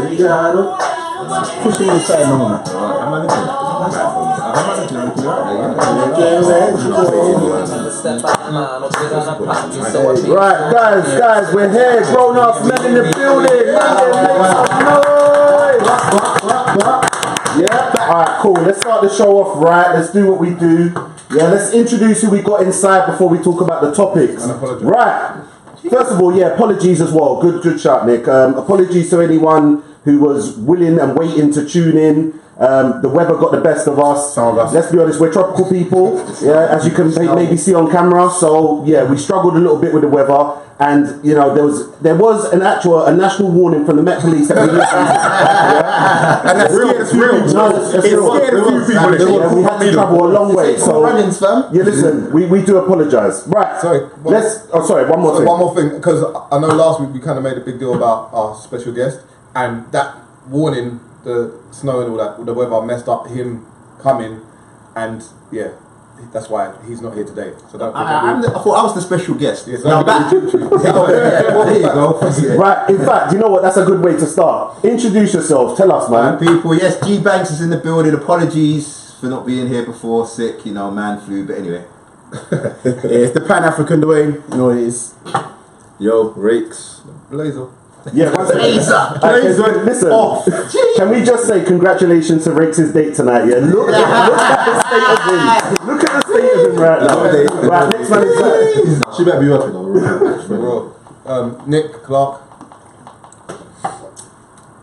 Push him inside, no man. Right, guys, we're here. Grown-ups, men in the building. Yeah. Alright, cool. Let's start the show off right. Let's do what we do. Yeah, let's introduce who we got inside before we talk about the topics. Right. First of all, yeah, apologies as well. Good shout, Nick. Apologies to anyone who was willing and waiting to tune in. The weather got the best of us. Let's be honest, we're tropical people, yeah, as you can maybe see on camera. So yeah, we struggled a little bit with the weather, and you know there was a national warning from the Met Police that we and that's real. It's real. We had to travel a long way. So yeah, listen, we do apologise. Right. Sorry. One more thing, because I know last week we kind of made a big deal about our special guest, and that warning. The snow and all that, the weather messed up him coming, and yeah, that's why he's not here today. So don't I thought I was the special guest. Yes, there you go. Right, in fact, you know what? That's a good way to start. Introduce yourself. Tell us, man. People, yes, G Banks is in the building. Apologies for not being here before. Sick, man flu. But anyway, it's the Pan African Dwayne. You know what it is. Yo, Rakes. Blazer. Yeah, listen. Can we just say congratulations to Rakes' date tonight? Yeah, look at the state of him. Look at the state of him right now. Right, next man inside. She better be working though. Nick Clark,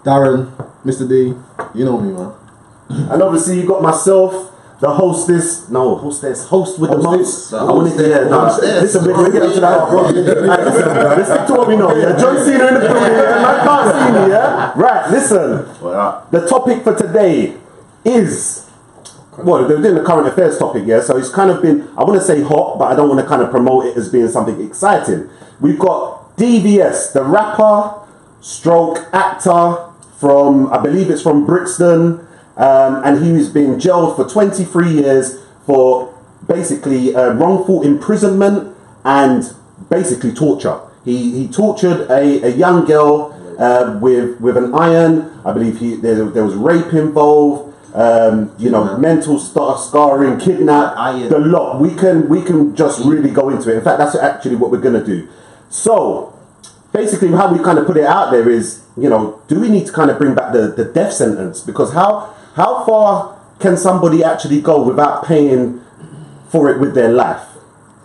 Darren, Mr. D. You know me, man. And obviously you got myself. The host with the most. Listen, we're getting to that. Let's stick to what we know. Yeah, John Cena in the building. Yeah, man can't see me. Yeah, right. Listen, the topic for today is they're doing the current affairs topic. Yeah, so it's kind of been, I want to say hot, but I don't want to kind of promote it as being something exciting. We've got DVS, the rapper, stroke actor from, I believe it's from Brixton. And he was being jailed for 23 years for basically wrongful imprisonment and basically torture. He tortured a young girl with an iron. I believe there was rape involved. Mental scarring, kidnap, the lot. We can just really go into it. In fact, that's actually what we're gonna do. So basically, how we kind of put it out there is, do we need to kind of bring back the death sentence? Because how far can somebody actually go without paying for it with their life?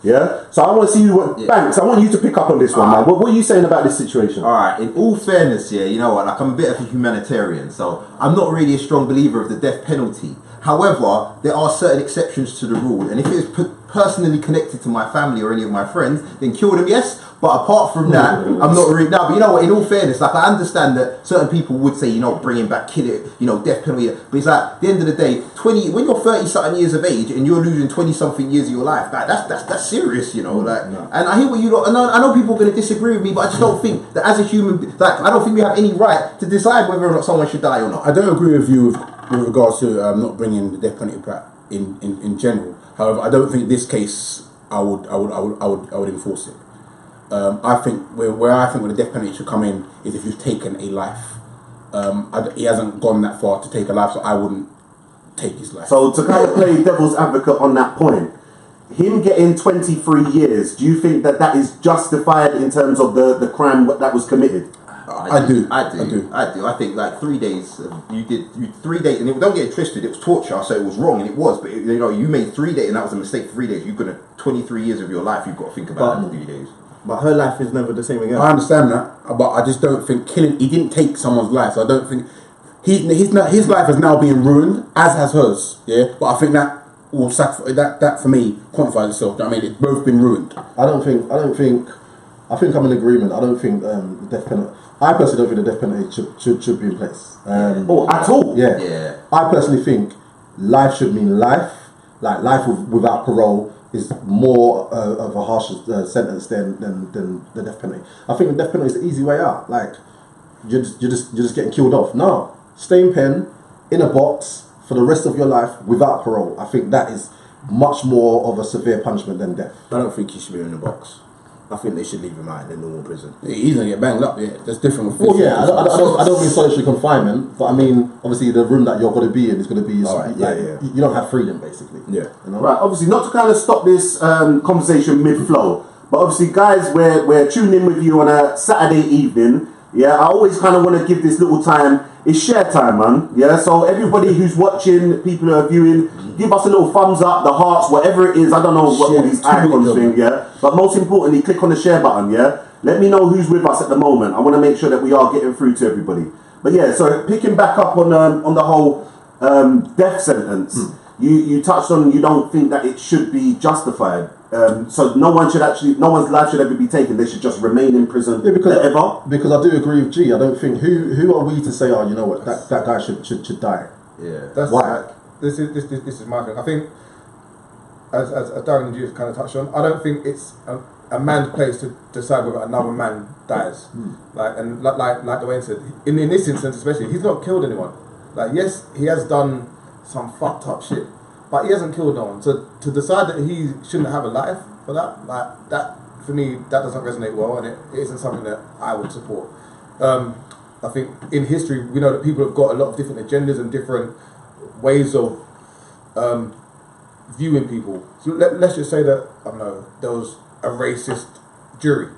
Yeah? So I want to see Banks, I want you to pick up on this one, man. What are you saying about this situation? Alright, in all fairness, yeah, you know what, I'm a bit of a humanitarian, so I'm not really a strong believer of the death penalty. However, there are certain exceptions to the rule, and if it is personally connected to my family or any of my friends, then kill them, yes. But apart from that, I'm not really. No, but you know what? In all fairness, I understand that certain people would say, bringing back, kill it, death penalty. But it's like, at the end of the day, when you're 30-something years of age and you're losing 20-something years of your life, that's serious, And I hear what you lot. And I know people are going to disagree with me, but I just don't think that as a human, I don't think we have any right to decide whether or not someone should die or not. I don't agree with you with regards to not bringing the death penalty back in general. However, I don't think this case I would enforce it. I think where I think the death penalty should come in is if you've taken a life. He hasn't gone that far to take a life, so I wouldn't take his life. So to kind of play devil's advocate on that point, him getting 23 years, do you think that is justified in terms of the crime that was committed? I do. I think like 3 days. You did 3 days, and don't get it twisted. It was torture, so it was wrong, and it was. But you made 3 days, and that was a mistake. 3 days. You're gonna 23 years of your life. You've got to think about in 3 days. But her life is never the same again. I understand that, but I just don't think he didn't take someone's life. So I don't think his life is now being ruined, as has hers. Yeah, but I think that that for me quantifies itself. I mean, it's both been ruined. I think I'm in agreement. I don't think the death penalty. I personally don't think the death penalty should be in place. At all? Yeah. I personally think life should mean life. Like life without parole is more of a harsher sentence than the death penalty. I think the death penalty is the easy way out. Like you're just getting killed off. No, stay in pen in a box for the rest of your life without parole. I think that is much more of a severe punishment than death. I don't think he should be in a box. I think they should leave him out in the normal prison. He's gonna get banged up. Yeah, that's different. With Well, yeah, physical I don't mean solitary confinement, but I mean obviously the room that you're going to be in is going to be Alright, you don't have freedom basically. Yeah. You know? Right, obviously, not to kind of stop this conversation mid-flow, but obviously, guys, we're tuning in with you on a Saturday evening. Yeah, I always kind of want to give this little time. It's share time, man. Yeah, so everybody who's watching, people who are viewing, give us a little thumbs up, the hearts, whatever it is. I don't know what all these icons thing, yeah. But most importantly, click on the share button, yeah. Let me know who's with us at the moment. I want to make sure that we are getting through to everybody. But yeah, so picking back up on the whole death sentence, you touched on you don't think that it should be justified. So no one's life should ever be taken. They should just remain in prison forever. Because I do agree with G. I don't think who are we to say, oh, you know what, that guy should die. Yeah. That's Why? This is my thing. I think, as Darren and G have kind of touched on, I don't think it's a man's place to decide whether another man dies. Like Dwayne said, in this instance especially, he's not killed anyone. Like, yes, he has done some fucked up shit, but he hasn't killed no one. So to decide that he shouldn't have a life for that, like that, for me, that doesn't resonate well, and it isn't something that I would support. I think in history we know that people have got a lot of different agendas and different ways of viewing people. So let's just say that, I don't know, there was a racist jury.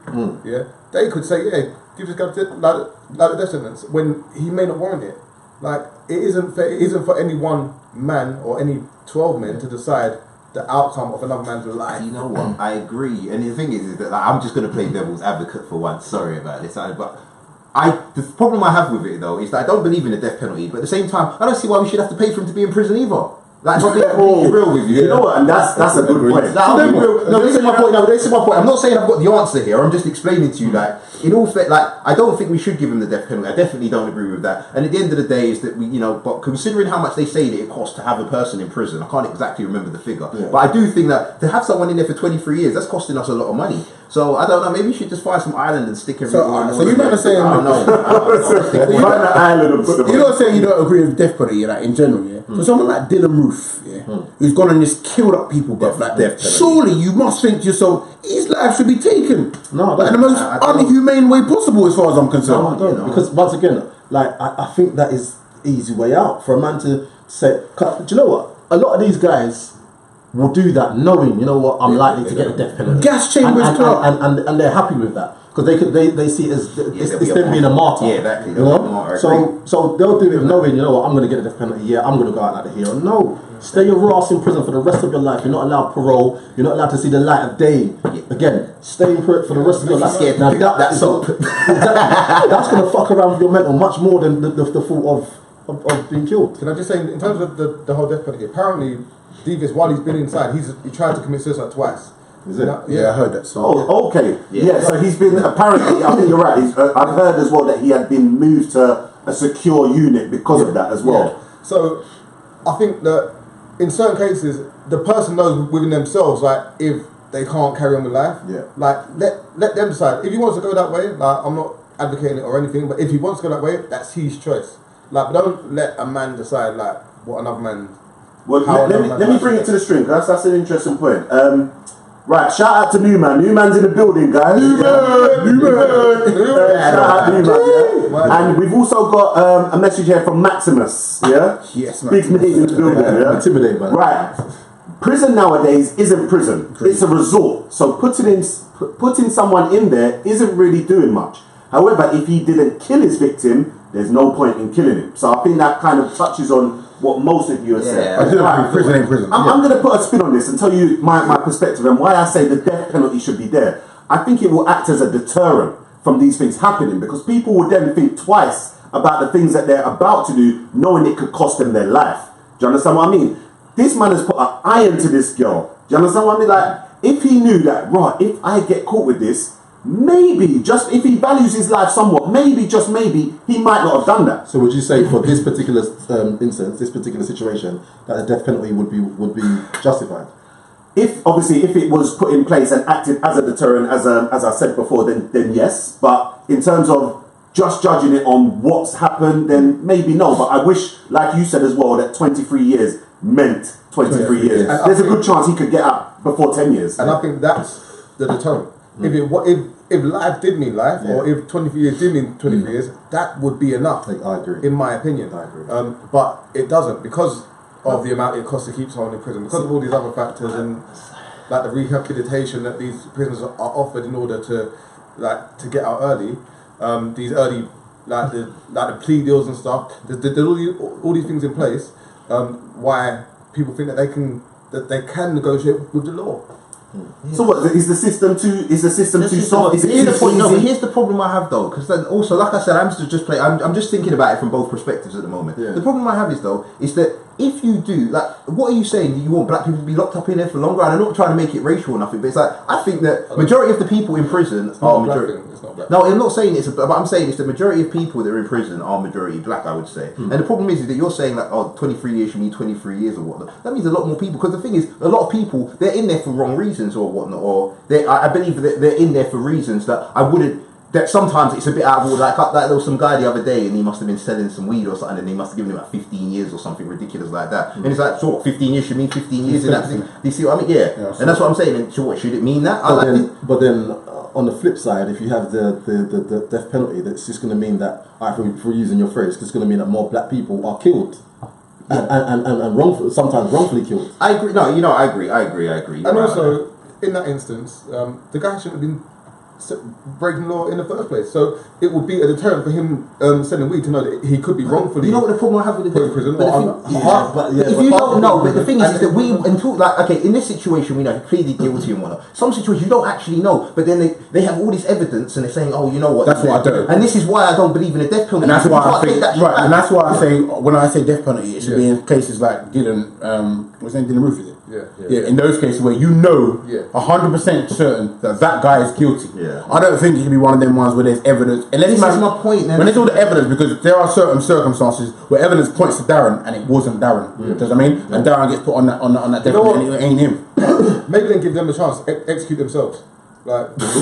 Yeah, they could say, yeah, give this guy like a death sentence when he may not warrant it. Like, it isn't fair. It isn't for any one man or any 12 men to decide the outcome of another man's life. You know what? I agree. And the thing is that, like, I'm just going to play devil's advocate for once. Sorry about this. But the problem I have with it, though, is that I don't believe in the death penalty. But at the same time, I don't see why we should have to pay for him to be in prison either. Like, I'm being real with you. You know what? And that's a good point. Like, I'll be real. No, this is my point. No, this is my point. I'm not saying I've got the answer here. I'm just explaining to you, like, in all fair, like, I don't think we should give him the death penalty. I definitely don't agree with that. And at the end of the day, is that we, you know, but considering how much they say that it costs to have a person in prison, I can't exactly remember the figure, but I do think that to have someone in there for 23 years, that's costing us a lot of money. So I don't know. Maybe we should just find some island and stick everyone. So you're not saying I don't know. Find an island and put them you're not saying you don't agree with death penalty, like in general, yeah. So someone like Dylan Roof, yeah, who's gone and just killed up people, bruv, like death penalty. surely you must think to yourself, his life should be taken. No, like in the most unhumane way possible, as far as I'm concerned. No, I don't. Because once again, like I think that is easy way out for a man to say. Do you know what? A lot of these guys will do that knowing, you know what, I'm likely to get a death penalty. Gas chambers, and they're happy with that because they see it as it's them being a martyr. Yeah, exactly. You know? So they'll do it knowing, you know what, I'm going to get a death penalty. Yeah, I'm going to go out like a hero. No, stay your ass in prison for the rest of your life. You're not allowed parole. You're not allowed to see the light of day. Again, stay in prison for the rest of your life. Now that's going to fuck around with your mental much more than the thought of being killed. Can I just say, in terms of the whole death penalty, apparently Devious, while he's been inside, he tried to commit suicide twice. Is it? Yeah, I heard that. So. Oh, okay. Yeah, so he's been, apparently, I think you're right, I've heard as well that he had been moved to a secure unit because of that as well. Yeah. So I think that in certain cases, the person knows within themselves, like, if they can't carry on with life, like, let them decide. If he wants to go that way, like, I'm not advocating it or anything, but if he wants to go that way, that's his choice. Like, don't let a man decide, like, what another man... Well, let me bring it to the string, because that's an interesting point. Right, shout out to Newman. Newman's in the building, guys. Newman. Shout out to Newman, yeah. And we've also got a message here from Maximus, yeah? Yes, Big name in the building, yeah? Intimidate, man. Right. Prison nowadays isn't prison. It's a resort. So putting someone in there isn't really doing much. However, if he didn't kill his victim, there's no point in killing him. So I think that kind of touches on what most of you are saying. I do agree. Prison ain't prison. I'm going to put a spin on this and tell you my perspective and why I say the death penalty should be there. I think it will act as a deterrent from these things happening, because people will then think twice about the things that they're about to do, knowing it could cost them their life. Do you understand what I mean? This man has put an iron to this girl. Do you understand what I mean? Like, if he knew that, right, if I get caught with this, maybe, just if he values his life somewhat, maybe, just maybe, he might not have done that. So would you say for this particular instance, this particular situation, that the death penalty would be justified? If it was put in place and acted as a deterrent, as I said before, then yes. But in terms of just judging it on what's happened, then maybe no. But I wish, like you said as well, that 23 years meant 23 years. There's a good chance he could get out before 10 years. And I think that's the deterrent. If life did mean life, or if 23 years did mean 23 years, that would be enough. I agree. In my opinion. I agree. But it doesn't, because of the amount it costs to keep someone in prison, because of all these other factors, and like the rehabilitation that these prisoners are offered in order to get out early. These early the plea deals and stuff. There's all these things in place. Why people think that they can negotiate with the law. So what is the system too soft? Is it Here's the point. No, easy? but here's the problem I have though, because also, like I said, I'm just thinking about it from both perspectives at the moment. Yeah. The problem I have is that if you do, like, what are you saying? You want black people to be locked up in there for longer? And I'm not trying to make it racial or nothing, but it's like, I think that majority of the people in prison are majority. It's not black. No, I'm not saying but I'm saying it's the majority of people that are in prison are majority black, I would say. And the problem is that you're saying like, 23 years should mean 23 years or whatnot. That means a lot more people, because the thing is, a lot of people, they're in there for wrong reasons or whatnot, or I believe that they're in there for reasons that sometimes it's a bit out of order. Like there was some guy the other day, and he must have been selling some weed or something, and they must have given him like 15 years or something ridiculous like that. And it's like, so what, 15 years should mean 15 years in that thing? Do you see what I mean? Yeah. And that's what I'm saying. And so what, should it mean that? But then on the flip side, if you have the death penalty, that's just going to mean that, if we're using your phrase, it's going to mean that more black people are killed. And wrongfully, sometimes wrongfully killed. I agree. No, I agree. And also, in that instance, the guy shouldn't have been breaking law in the first place. So it would be a deterrent for him selling weed to know that he could be wrongfully. You know what the problem I have with the put in prison? But if you don't know, but the thing is that we until in this situation we know he pleaded guilty and whatnot. Some situations you don't actually know, but then they have all this evidence and they're saying, oh, you know what? That's what I do. And this is why I don't believe in the death penalty. And that's why I think, and and that's why I say, when I say death penalty, it should be in cases like Dylan, what's his name, Dylan Roof, is it? Yeah, in those cases where you know 100% certain that guy is guilty. Yeah. I don't think it should be one of them ones where there's evidence. This is my point. When there's all the evidence, because there are certain circumstances where evidence points to Darren and it wasn't Darren. Do you know what I mean? And Darren gets put on that death penalty and it ain't him. Maybe then give them a chance to execute themselves. Like, Spence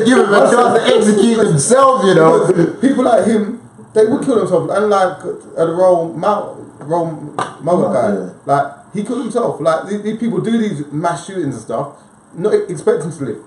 give them a chance to execute themselves, you know. People like him, they would kill themselves. And like the Rome guy, like he killed himself. Like these people do these mass shootings and stuff, not expecting to live.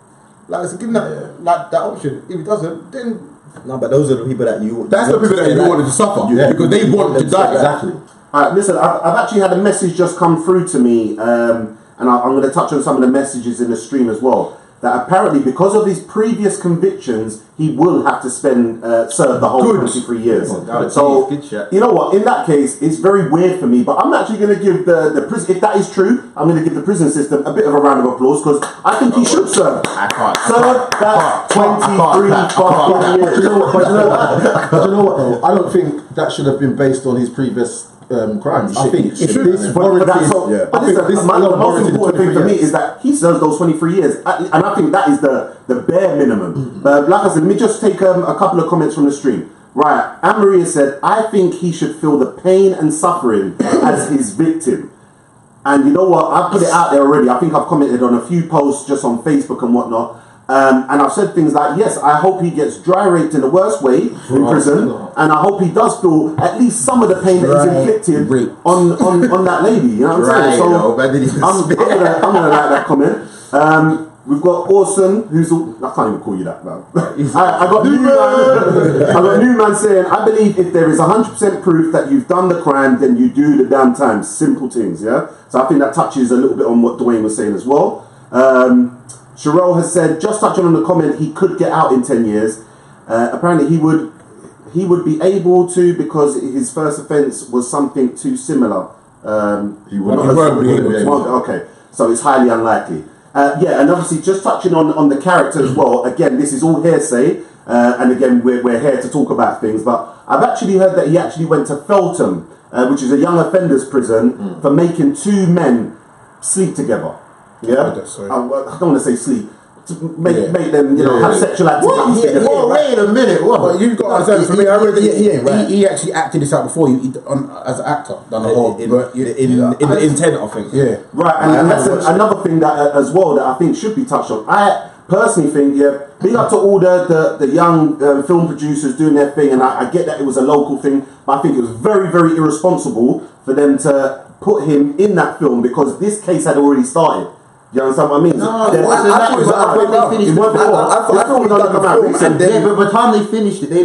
Like, so give him that option. If he doesn't, then no. But those are the people that you. That's the people that you wanted to suffer because they wanted to die. Exactly. Alright, listen, I've actually had a message just come through to me, and I'm going to touch on some of the messages in the stream as well. That apparently, because of his previous convictions, he will have to serve the whole 23 years. So, you know what? In that case, it's very weird for me. But I'm actually going to give the prison, if that is true, I'm going to give the prison system a bit of a round of applause because I think he should serve. Serve that 23 fucking years. Do you know what? But you know what? Though? I don't think that should have been based on his previous crimes. I think this warranted. The most important thing for me is that he serves those 23 years, and I think that is the bare minimum. But like I said, let me just take a couple of comments from the stream. Right, Anne-Maria said, I think he should feel the pain and suffering as his victim. And you know what? I put it out there already. I think I've commented on a few posts just on Facebook and whatnot. And I've said things like, yes, I hope he gets dry raped in the worst way in prison, and I hope he does feel at least some of the pain that he's inflicted on that lady. You know what I'm saying? So I'm gonna like that comment. We've got Orson, I can't even call you that, man. I got Newman saying, I believe if there is 100% proof that you've done the crime, then you do the damn time. Simple things, yeah? So I think that touches a little bit on what Dwayne was saying as well. Sherelle has said, just touching on the comment, he could get out in 10 years. Apparently he would be able to because his first offence was something too similar. He won't be able to. Okay, so it's highly unlikely. And obviously just touching on the character as well, again, this is all hearsay, and again, we're here to talk about things, but I've actually heard that he actually went to Feltham, which is a young offenders prison, for making two men sleep together. Yeah? I don't want to say sleep. To make them, have sexual activity. Wait a minute. What? You've got to understand, for me, I read he actually acted this out before as an actor. Done the whole in the intent, I think. Yeah. Right, and that's another thing that as well that I think should be touched on. I personally think, big up to all the young film producers doing their thing, and I get that it was a local thing, but I think it was very, very irresponsible for them to put him in that film because this case had already started. You understand what I mean? No, Then- it wasn't that. It was Nah, when they finished it weren't the before. film. This film was only come out recently. Yeah, but by the time they finished it, they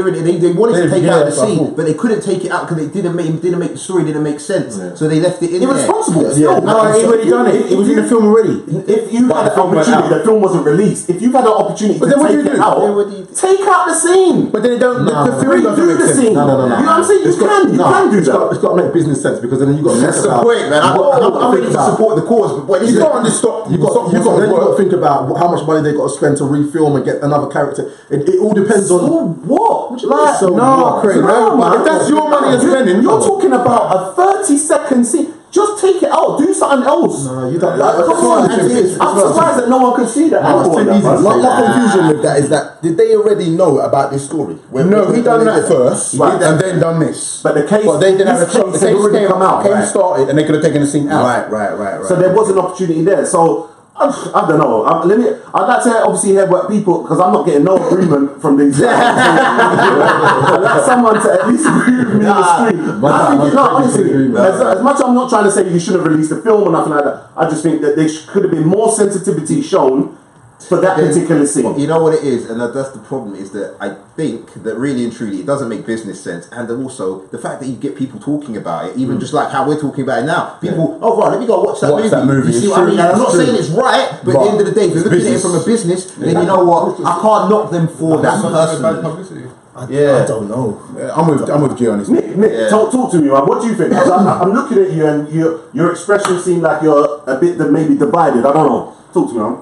wanted to take it out of the Yeah, scene, but they couldn't take it out because it didn't make the story didn't make sense. Yeah. So they left it in Irresponsible. there. Still, No, he already done it. It was in the film already. If you had the an film went opportunity, out. the film wasn't released. If you've had an opportunity But to then what do take you it do? out, Then what do you do? take out the scene. But then they don't. The film doesn't Redo make the sense. scene. No. You know what I'm saying? You can do It's that. got to make business sense because then you got to That's think the about. point, man. I'm ready to support the cause, but what is You it? can't just stop. You got to think about how much money they got to spend to refilm and get another character. It all depends on. What? Like, So No, Craig. man. If that's your money you're spending, You're talking about a 30-second scene. Just take it out. Do something else. No, you don't. Like, come on. It's I'm surprised that no one could see that. No, it's angle too on easy. that, Like- man. My confusion with that is that did they already know about this story? No, he done that first, Right. and then done this. But the case, But they didn't have a this shot. case The had case already come out. came started, and they could have taken the scene out. Right. So there was an opportunity there. So I don't know. I'd like to obviously hear what people, because I'm not getting no agreement from these guys. I'd like someone to at least agree with me in the street. I think, no, honestly, as much I'm not trying to say you should have released the film or nothing like that, I just think that there could have been more sensitivity shown for that particular scene. You know what it is, and that's the problem, is that I think that really and truly it doesn't make business sense, and then also the fact that you get people talking about it, even just like how we're talking about it now. People, oh right, let me go watch that movie. You see It's what I mean? true, And I'm not it's saying true. it's right, but at the end of the day, if you're looking at it from a business, then you know what? I can't knock them for that Bad personally. publicity. Yeah. I don't know. I'm with G on this. Nick, Yeah. talk to me, man. What do you think? 'Cause I'm looking at you, and your expression seemed like you're a bit maybe divided. I don't know. Talk to me, man.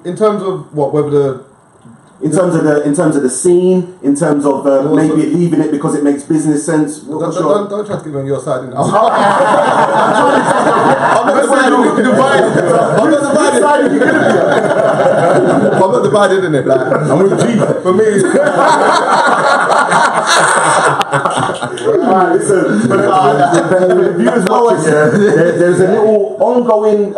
In terms of whether the In terms of the scene, in terms of maybe leaving it because it makes business sense. What's your... don't try to get me on your side. I'm I'm not divided in it. Like, I'm with G. For me, Alright, listen. For the viewers watching, there's a little ongoing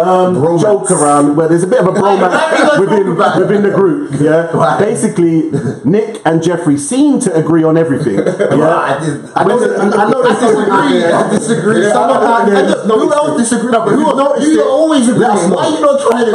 joke around where there's a bit of a bromance within the group. Yeah, basically, Nick and Jeffrey seem to agree on everything. Yeah, I know they disagree. I disagree. Someone out there. Who else disagrees? No, but you don't always agree. Why are you not trying to?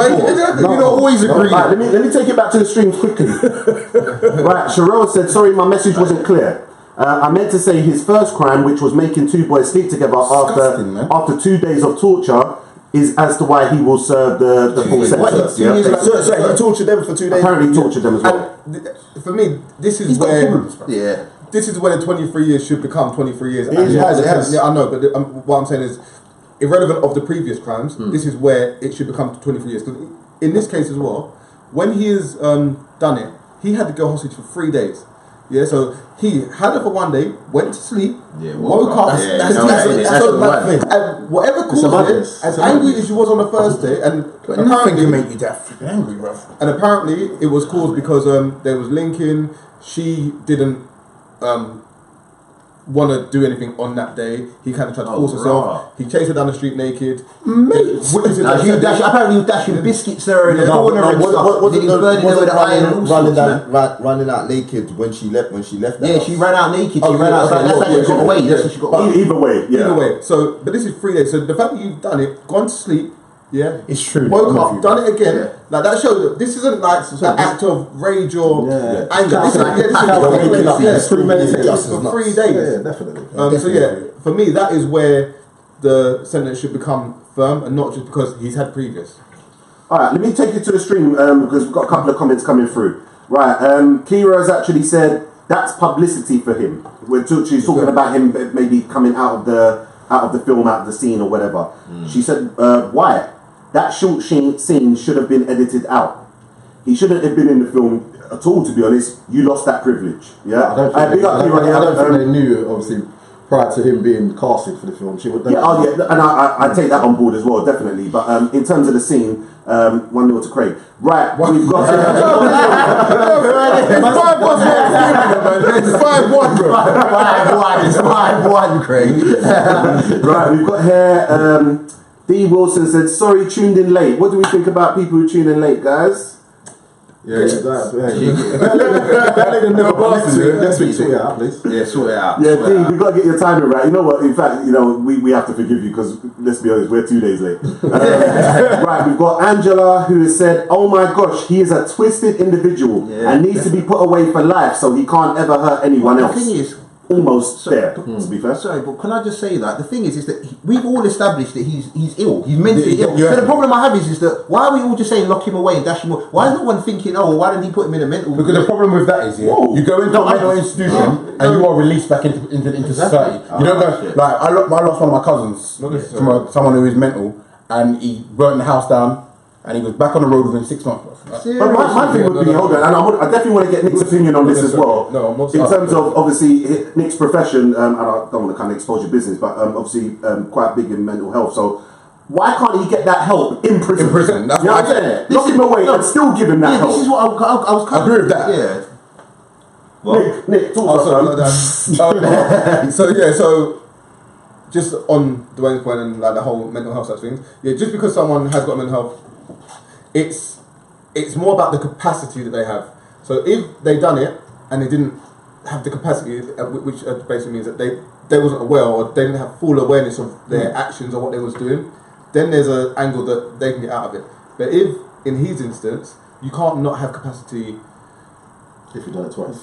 You don't always agree. Right, let me take it back to the streams quickly. Right, Sherelle said, sorry, my message wasn't clear. I meant to say his first crime, which was making two boys sleep together after 2 days of torture, is as to why he will serve the full sentence. Yeah? So he tortured them for 2 days. Apparently he tortured them as well. and for me, this is where Yeah. this is where the 23 years should become 23 years. It has. Yeah, I know, but what I'm saying is, irrelevant of the previous crimes, this is where it should become 23 years. Because in this case as well, when he has done it, he had to go hostage for 3 days. Yeah, so he had it for 1 day, went to sleep, woke up. That's a bad thing. And whatever caused it, as angry as she was on the first day, and Nothing apparently can make you that freaking angry, bro. and apparently it was caused because there was linking. She didn't want to do anything on that day. He kind of tried to force herself. He chased her down the street naked. Witnesses that said that- Apparently he was dashing biscuits there in the No, corner and stuff. Then he was burning her with an iron and all sorts, man. running out naked when she left. the Yeah, house. she ran out naked. She Oh, ran yeah, outside. okay, That's how yeah, she got yeah, away. yeah. That's how she got away. Either way, yeah. Either way, so but this is 3 days. So the fact that you've done it, gone to sleep, yeah, It's true. woke I'm up, with you. done it again. Like that shows that this isn't like an act of rage or anger. This is waking up, yeah, it's premeditated. just for 3 days. Yeah, definitely. So yeah, for me that is where the sentence should become firm and not just because he's had previous. Alright, let me take you to the stream because we've got a couple of comments coming through. Right, Kira has actually said that's publicity for him. She's talking about him maybe coming out of the film, out of the scene or whatever. She said, Wyatt, that short scene should have been edited out. He shouldn't have been in the film at all, to be honest. You lost that privilege. Yeah, I don't think they knew, obviously, prior to him being casted for the film. She would. Yeah, and I take that on board as well, definitely. But in terms of the scene, 1-0 to Craig. Right, we've got. It's 5-1, bro. 5-1, Craig. Right, we've got here. D. Wilson said, "Sorry, tuned in late. What do we think about people who tune in late, guys?" Yeah, Next week, sort it out, please. Yeah, sort it out. Yeah, sort it Dean, out. we gotta get your timing right. You know what? In fact, we have to forgive you because let's be honest, we're 2 days late. Right, we've got Angela who has said, "Oh my gosh, he is a twisted individual and needs to be put away for life, so he can't ever hurt anyone else." The thing is, almost there. To be fair, sorry, but can I just say that the thing is that we've all established that he's ill. He's mentally ill. Yeah. So the problem I have is that why are we all just saying lock him away and dash him away? Why is no one thinking, oh, why didn't he put him in a mental? Because the problem with that is, you go into a mental institution and you are released back into society. You don't go like I lost one of my cousins from someone who is mental, and he burnt the house down, and he was back on the road within 6 months. but my thing would be, hold on, and I definitely want to get Nick's opinion on this as well. In terms of obviously Nick's profession, and I don't want to kind of expose your business, but obviously quite big in mental health. So why can't he get that help in prison? In prison, that's you know what what I'm saying. Lock him away and still give him that help. This is what I was kind I agree with that. Yeah. What? Nick, talk us, So just on Dwayne's point and like the whole mental health side of things, just because someone has got mental health, it's more about the capacity that they have. So if they done it and they didn't have the capacity, which basically means that they wasn't aware or they didn't have full awareness of their actions or what they was doing, then there's an angle that they can get out of it. But if in his instance you can't not have capacity If you've done it twice.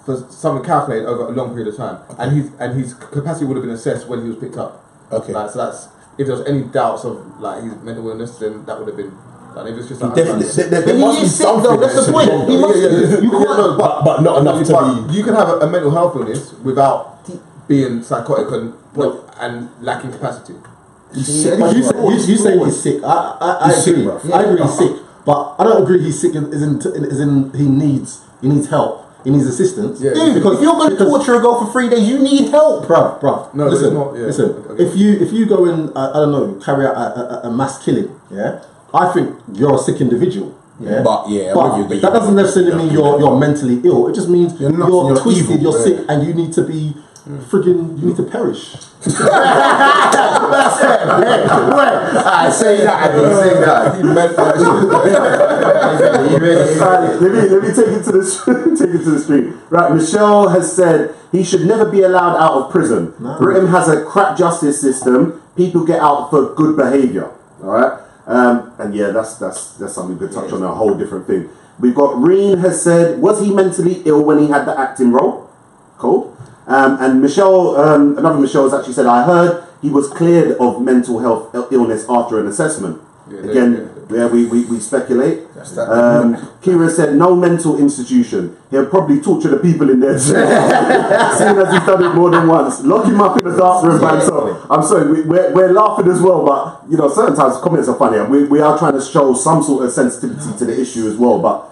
for something calculated over a long period of time, and his capacity would have been assessed when he was picked up. Okay. Like, so that's if there was any doubts of like his mental illness, then that would have been. Like, if it's just like, Definitely. There But he must be is sick something. though, that's the point. He must, you can't. But not enough to be. You can have a mental health illness without being psychotic and lacking capacity. You say he's sick. I agree. I agree he's sick, but I don't agree he's sick. Is in he needs help. He needs assistance. Yeah. Dude, if you're going to torture a girl for 3 days, you need help. Bruv. No, listen, it's not, yeah. listen. Okay. If you go and I don't know, carry out a mass killing, I think you're a sick individual. Yeah, But I'm with you, that doesn't necessarily mean you're mentally ill. It just means You're not- you're you're twisted, evil, you're yeah. sick, and you need to be friggin'. You need to perish. I say that. He meant that Alright, let me take it to the street. Right, Michelle has said he should never be allowed out of prison. Britain has a crap justice system. People get out for good behaviour. All right, and yeah, that's something we could touch on, a whole different thing. We've got Reen has said, was he mentally ill when he had the acting role? Cool. And Michelle, another Michelle has actually said, I heard he was cleared of mental health illness after an assessment. Again, we speculate. Kira said, no mental institution. He'll probably torture the people in there. Seeing as he's done it more than once. Lock him up in the dark room by himself. I'm sorry, we're laughing as well, but certain times comments are funny. We are trying to show some sort of sensitivity to the issue as well, but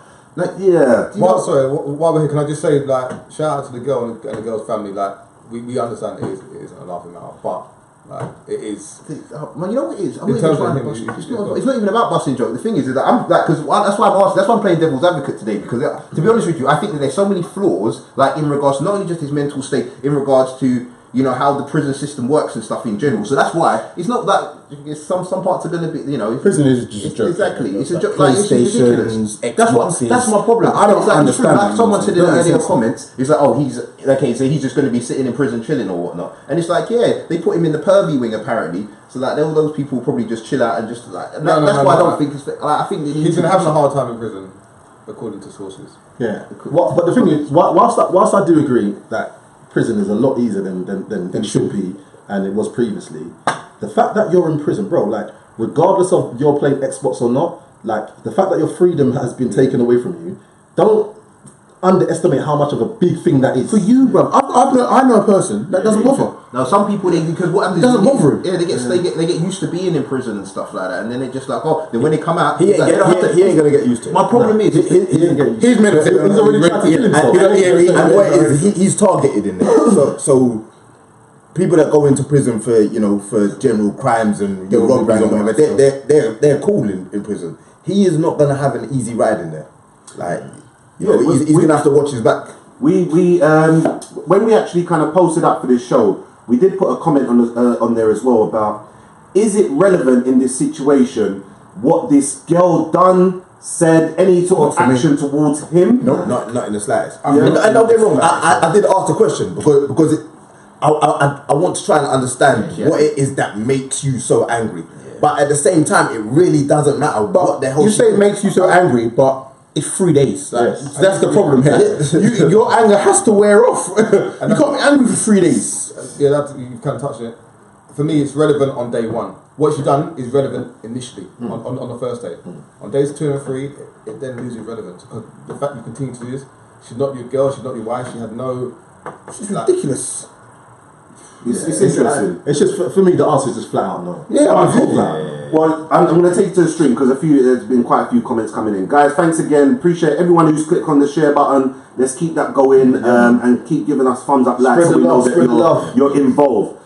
yeah. While we're here, can I just say, like, shout out to the girl and the girl's family. Like, we understand it isn't a laughing matter, but like, it is. Man, you know what it is? In terms of him, It's not even about busting joke. The thing is that I'm like, because that's why I'm asking. That's why I'm playing devil's advocate today. Because to be honest with you, I think that there's so many flaws, like in regards to not only just his mental state, in regards to how the prison system works and stuff in general. So that's why it's not that some parts are going to be Prison is just a joke. Exactly, it's a joke. Like Like, it's ridiculous. PlayStations, That's my problem. I don't understand. Like someone said in the It doesn't earlier make sense. comments, it's like, oh, he's okay, so he's just going to be sitting in prison chilling or whatnot. And it's like, yeah, they put him in the pervy wing apparently. So like, all those people probably just chill out and just like. That's why I don't think it's. Like, I think He's been having a hard time in prison, according to sources. Yeah. But the thing is, whilst I do agree that prison is a lot easier than it should be, and it was previously, the fact that you're in prison, bro, like, regardless of you're playing Xbox or not, like, the fact that your freedom has been taken away from you, don't underestimate how much of a big thing that is. For you, bro, I know a person that doesn't bother. Now some people because what happens It doesn't bother him. Yeah, they get used to being in prison and stuff like that, and then they just like, oh, then when they come out, He ain't gonna get used to it. My problem is He's meant to. He's already tried to kill himself. And what it is, he's targeted in there. So people that go into prison for general crimes and robberies and whatever, they're cool in prison. He is not gonna have an easy ride in there. Like, he's gonna have to watch his back. We when we actually kind of posted up for this show, we did put a comment on there as well about, is it relevant in this situation what this girl done said any sort of action towards him? No, not in the slightest. And don't get me wrong, I did ask the question because I want to try and understand what it is that makes you so angry. But at the same time, it really doesn't matter what the hell. You say it makes you so angry, but it's 3 days. That's the problem here. Your anger has to wear off. You can't be angry for 3 days. Yeah, you've kind of touched it. For me, it's relevant on day one. What she's done is relevant initially on the first day. On days 2 and 3, it then loses relevance because the fact you continue to do this, she's not your girl, she's not your wife, she had no. It's ridiculous. It's interesting. It's just for me, the answer is just flat out no. Yeah, Well, I'm going to take it to the stream because there's been quite a few comments coming in. Guys, thanks again. Appreciate everyone who's clicked on the share button. Let's keep that going and keep giving us thumbs up, lads, so we know that you're involved.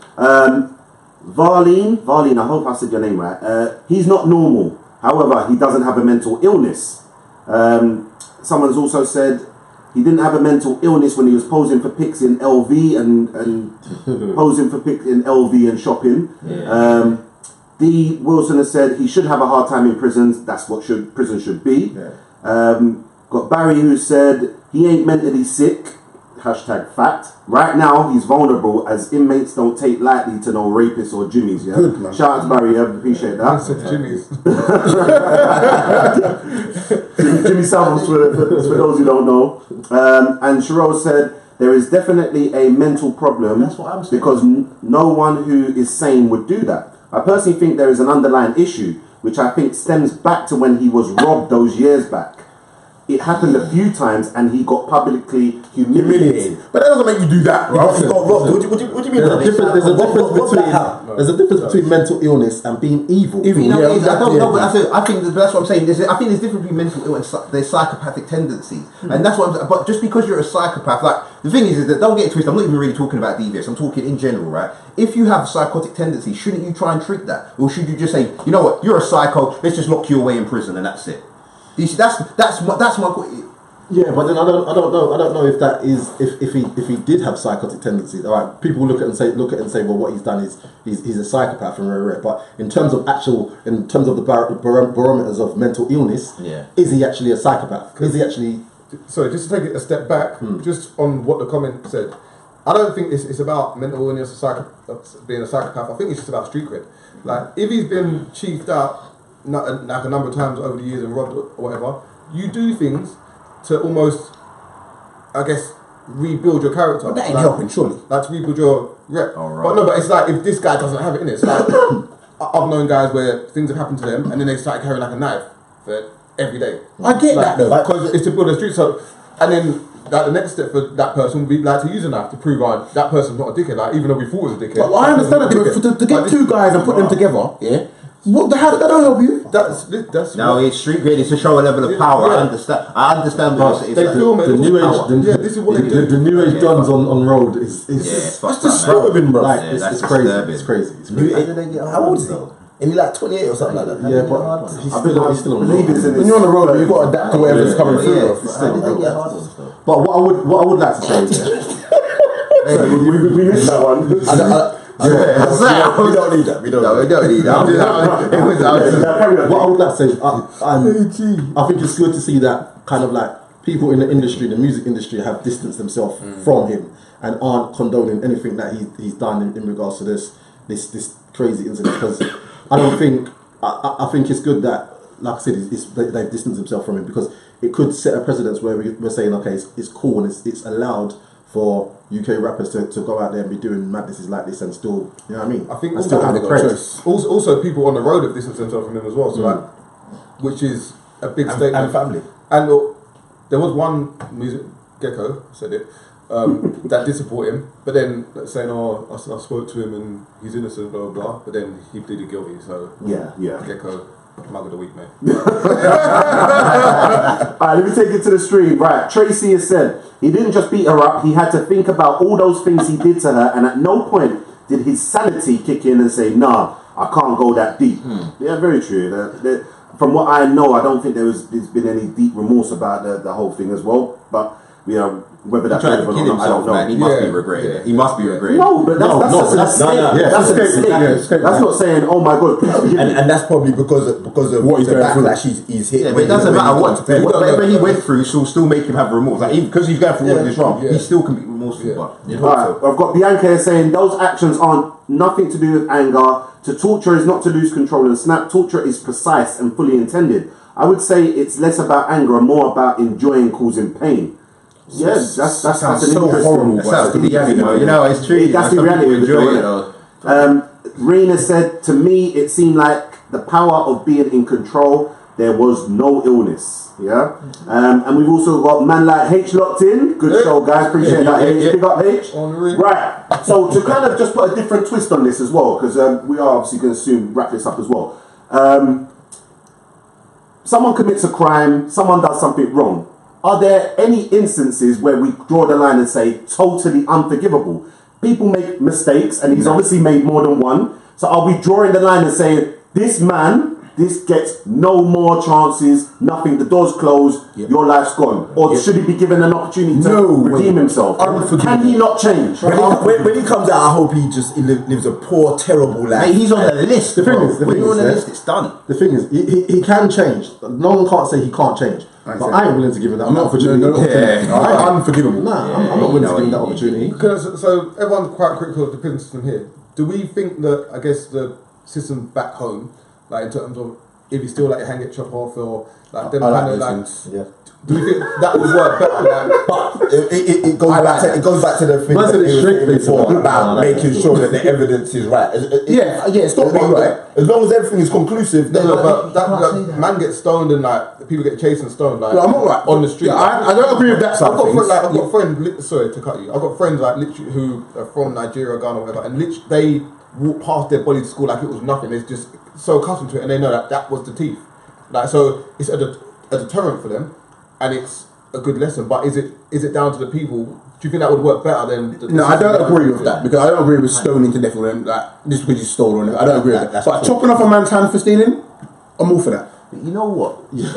Varleen, I hope I said your name right. He's not normal. However, he doesn't have a mental illness. Someone's also said he didn't have a mental illness when he was posing for pics in LV and posing for pics in LV and shopping. Yeah. D. Wilson has said he should have a hard time in prisons. That's what prison should be. Got Barry who said he ain't mentally sick. Hashtag fact. Right now he's vulnerable as inmates don't take lightly to no rapists or jimmies. Yeah. Good, man. Shout out to Barry. I appreciate that. Jimmy's. Jimmy Savile, for those who don't know. And Cheryl said there is definitely a mental problem. That's what I'm saying. Because no one who is sane would do that. I personally think there is an underlying issue, which I think stems back to when he was robbed those years back. It happened a few times and he got publicly humiliated. But that doesn't make you do that, bro. He got robbed. What do you mean? There's a difference between mental illness and being evil. I think that's what I'm saying. I think there's difference between mental illness and there's psychopathic tendencies, and that's what. But just because you're a psychopath, like the thing is that don't get it twisted. I'm not even really talking about devious. I'm talking in general, right? If you have psychotic tendencies, shouldn't you try and treat that, or should you just say, you know what, you're a psycho. Let's just lock you away in prison and that's it. That's my. Yeah, but then I don't know if that is if he did have psychotic tendencies. All right, people look at it and say, well, what he's done is he's a psychopath and rare. But in terms of the barometers of mental illness, is he actually a psychopath? Is he actually? Sorry, just to take it a step back, just on what the comment said. I don't think it's about mental illness or being a psychopath. I think it's just about street cred. Like if he's been chiefed out like a number of times over the years and robbed or whatever, you do things to almost, I guess, rebuild your character. But that ain't helping, surely. Like to rebuild your rep. Right. But no, but it's like if this guy doesn't have it in it, it's like I've known guys where things have happened to them and then they start carrying like a knife for every day. I get that though. Because it's to build a street. So, and then like the next step for that person would be like to use a knife to prove that person's not a dickhead. Like even though we thought it was a dickhead. But I understand that, but to get two guys and put them together, how that don't help you? That's No, it's street cred. It's to show a level of power. Yeah. I understand. But they film it. The new age, this is what they do. the new age dons on road is it's fucked That's up, man. disturbing, bro. like Yeah, it's that's crazy. disturbing. It's crazy. It's crazy. How old is he? And he's like 28 or something like that. Yeah, but he's still on road. When you're on the road, you've got to adapt to whatever's coming through. But what I would like to say is We missed that one. We don't need that. We don't need that. what I would like to say is I think it's good to see that kind of like people in the industry, the music industry, have distanced themselves from him and aren't condoning anything that he's done in regards to this crazy incident. Because I don't think I think it's good that, like I said, they've distanced themselves from him, because it could set a precedence where we're saying, okay, it's cool and it's allowed for UK rappers to go out there and be doing madnesses like this and still, you know what I mean? I think and still have the credit. Also, people on the road have distanced themselves from him as well. So like, which is a big statement. And family. And there was one music Gecko said it that did support him, but then saying, "Oh, I spoke to him and he's innocent, blah blah blah." But then he pleaded guilty. So Yeah. Gecko, mug of the week, mate. Alright, let me take it to the stream. Right, Tracy has said he didn't just beat her up, he had to think about all those things he did to her, and at no point did his sanity kick in and say, nah, I can't go that deep. Yeah, very true. From what I know, I don't think there's been any deep remorse about the whole thing as well. But you know, Whether He that's tried to relevant kill or not, I himself, don't know. man. He must be Yeah. regretting it. He must be regretting it. No, but that's an escape. That's an escape. escape. That's not saying, oh my God, please forgive me. And that's probably because of What he's the going through. backlash he's hit. Yeah, but it doesn't matter what. We don't Whatever know. he went through, she'll still make him have remorse. Like, because he's going through all of this wrong, Yeah. he still can be remorseful. Yeah. But you All right, I've got Bianca here saying those actions aren't nothing to do with anger. To torture is not to lose control and snap. Torture is precise and fully intended. I would say it's less about anger and more about enjoying causing pain. Yes, that's sounds an so interesting. horrible, that sounds good. You know, it's true. That's the Some reality people of it, enjoy though, it, though. Rena said, to me, it seemed like the power of being in control. There was no illness. Yeah. And we've also got man like H locked in. Good show, guys. Appreciate that. H. Big up H. Right. So to kind of just put a different twist on this as well, because we are obviously going to soon wrap this up as well. Someone commits a crime, someone does something wrong. Are there any instances where we draw the line and say totally unforgivable? People make mistakes, and he's obviously made more than one. So are we drawing the line and saying this man, this gets no more chances, nothing, the door's closed, your life's gone? Or should he be given an opportunity to redeem himself? Can he not change? When he comes out, I hope he lives a poor, terrible life. Mate, he's on the list. The thing bro. is, the When thing you're is, on the yeah. list, it's done. The thing is, he can change. No one can't say he can't change. But I ain't willing to give him that opportunity. I'm unforgivable. Nah, I'm not willing to give him that opportunity. Because, so everyone's quite critical of the prison system here. Do we think that, I guess, the system back home, like in terms of if you still let your hand get chopped off or like them kind of like, Yeah. do you think that would work better? Like, But it goes back to the thing Man that said he it's was straight saying before before. about making sure that the evidence is right. It's got to be right. As long as everything is conclusive, then but that man gets stoned and like people get chased and stoned like I'm not right. on the street. Yeah, I don't agree with that side I've of things. got a friend. Sorry to cut you. I've got friends like literally who are from Nigeria, Ghana, whatever, and literally they walk past their body to school like it was nothing. They're just so accustomed to it, and they know that was the teeth. Like so, it's a deterrent for them, and it's a good lesson. But is it down to the people? Do you think that would work better than? No, I don't agree with that because I don't agree with stoning to death or them, like just because you stole on it. I don't agree with that. But chopping off a man's hand for stealing, I'm all for that. But you know what? There's